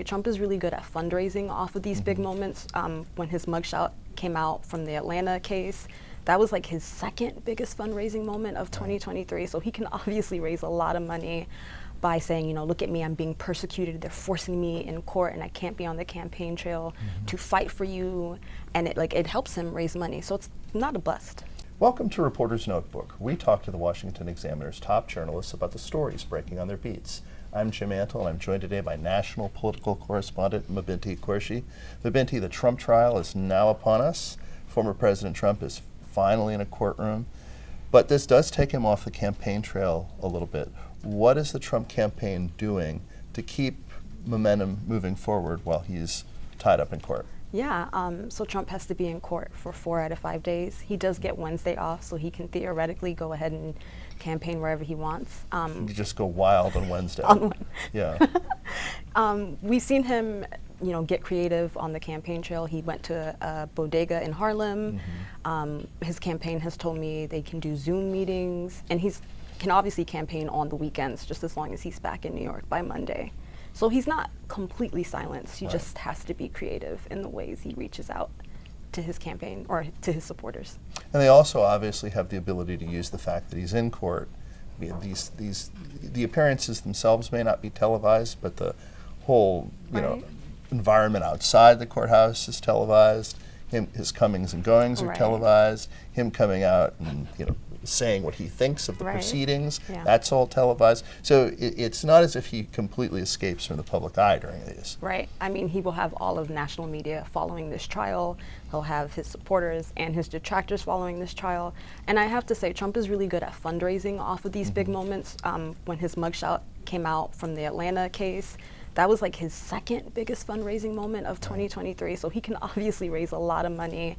Trump is really good at fundraising off of these big moments. When his mugshot came out from the Atlanta case, that was like his second biggest fundraising moment of 2023. So he can obviously raise a lot of money by saying, you know, look at me, I'm being persecuted. They're forcing me in court and I can't be on the campaign trail to fight for you. And it helps him raise money. So it's not a bust. Welcome to Reporter's Notebook. We talk to the Washington Examiner's top journalists about the stories breaking on their beats. I'm Jim Antle, and I'm joined today by national political correspondent Mabinty Quarshie. Mabinty, the Trump trial is now upon us. Former President Trump is finally in a courtroom, but this does take him off the campaign trail a little bit. What is the Trump campaign doing to keep momentum moving forward while he's tied up in court? Yeah, so Trump has to be in court for 4 out of 5 days. He does get Wednesday off, so he can theoretically go ahead and campaign wherever he wants. You just go wild on Wednesday. Yeah. We've seen him, you know, get creative on the campaign trail. He went to a bodega in Harlem. His campaign has told me they can do Zoom meetings, and he can obviously campaign on the weekends, just as long as he's back in New York by Monday. So he's not completely silenced. He just has to be creative in the ways he reaches out to his campaign or to his supporters. And they also obviously have the ability to use the fact that he's in court. The appearances themselves may not be televised, but the whole environment outside the courthouse is televised. His comings and goings are televised. Him coming out and saying what he thinks of the proceedings, that's all televised. So it's not as if he completely escapes from the public eye during these. Right. I mean, he will have all of national media following this trial. He'll have his supporters and his detractors following this trial. And I have to say, Trump is really good at fundraising off of these big moments. When his mugshot came out from the Atlanta case, that was like his second biggest fundraising moment of 2023. So he can obviously raise a lot of money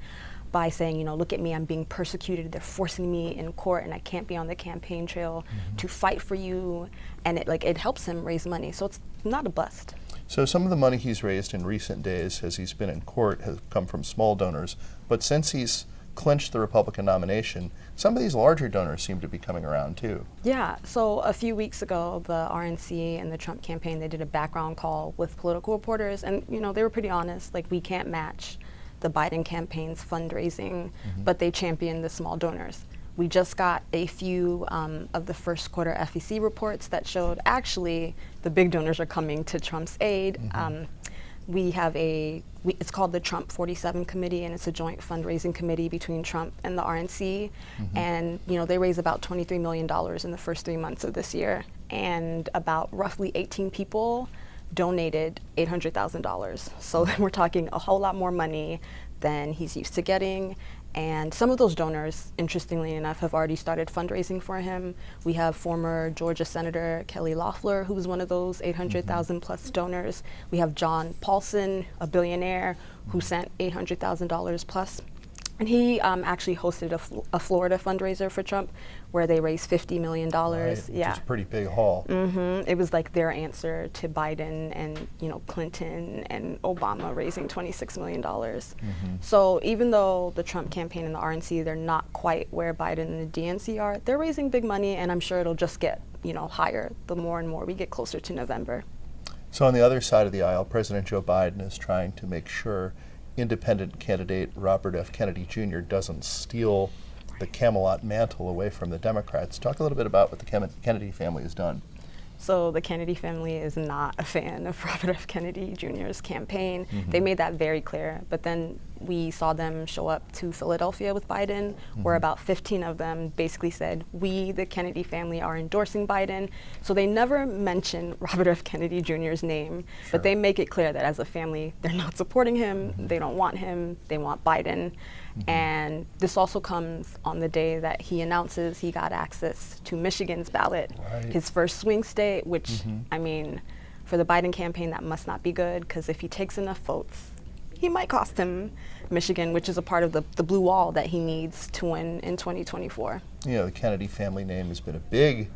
by saying, you know, look at me, I'm being persecuted. They're forcing me in court and I can't be on the campaign trail to fight for you. And it helps him raise money. So it's not a bust. So some of the money he's raised in recent days as he's been in court has come from small donors. But since he's clinched the Republican nomination, some of these larger donors seem to be coming around too. Yeah, so a few weeks ago, the RNC and the Trump campaign, they did a background call with political reporters, and they were pretty honest, like, we can't match the Biden campaign's fundraising, but they championed the small donors. We just got a few of the first quarter FEC reports that showed actually the big donors are coming to Trump's aid. We have it's called the Trump 47 Committee, and it's a joint fundraising committee between Trump and the RNC. And they raised about $23 million in the first 3 months of this year, and about roughly 18 people donated $800,000. So we're talking a whole lot more money than he's used to getting. And some of those donors, interestingly enough, have already started fundraising for him. We have former Georgia Senator Kelly Loeffler, who was one of those 800,000 plus donors. We have John Paulson, a billionaire, who sent $800,000 plus. And he actually hosted a Florida fundraiser for Trump where they raised $50 million. Which is a pretty big haul. It was like their answer to Biden and Clinton and Obama raising $26 million. So even though the Trump campaign and the RNC, they're not quite where Biden and the DNC are, they're raising big money, and I'm sure it'll just get higher the more and more we get closer to November. So on the other side of the aisle, President Joe Biden is trying to make sure independent candidate Robert F. Kennedy Jr. doesn't steal the Camelot mantle away from the Democrats. Talk a little bit about what the Kennedy family has done. So the Kennedy family is not a fan of Robert F. Kennedy Jr.'s campaign. They made that very clear. But then we saw them show up to Philadelphia with Biden, where about 15 of them basically said, we, the Kennedy family, are endorsing Biden. So they never mention Robert F. Kennedy Jr.'s name, but they make it clear that as a family, they're not supporting him, they don't want him, they want Biden. And this also comes on the day that he announces he got access to Michigan's ballot, his first swing state, which, I mean, for the Biden campaign, that must not be good, because if he takes enough votes, he might cost him Michigan, which is a part of the blue wall that he needs to win in 2024. The Kennedy family name has been a big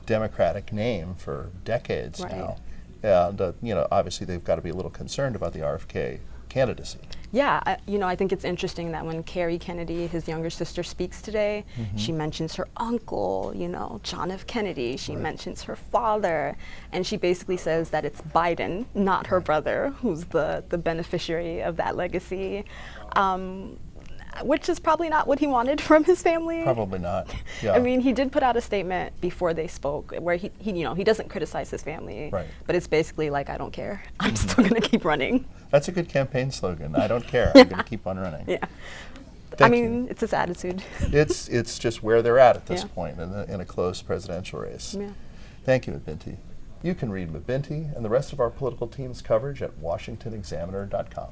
Democratic name for decades now. And obviously they've got to be a little concerned about the RFK candidacy. Yeah, I think it's interesting that when Carrie Kennedy, his younger sister, speaks today, she mentions her uncle, John F. Kennedy. She mentions her father, and she basically says that it's Biden, not her brother, who's the beneficiary of that legacy. Which is probably not what he wanted from his family. Probably not. Yeah. I mean, he did put out a statement before they spoke where he doesn't criticize his family, right. But it's basically like, I don't care. I'm still going to keep running. That's a good campaign slogan. I don't care. I'm going to keep on running. Yeah. Thank you. It's his attitude. It's just where they're at this point in a close presidential race. Yeah. Thank you, Mabinty. You can read Mabinty and the rest of our political team's coverage at washingtonexaminer.com.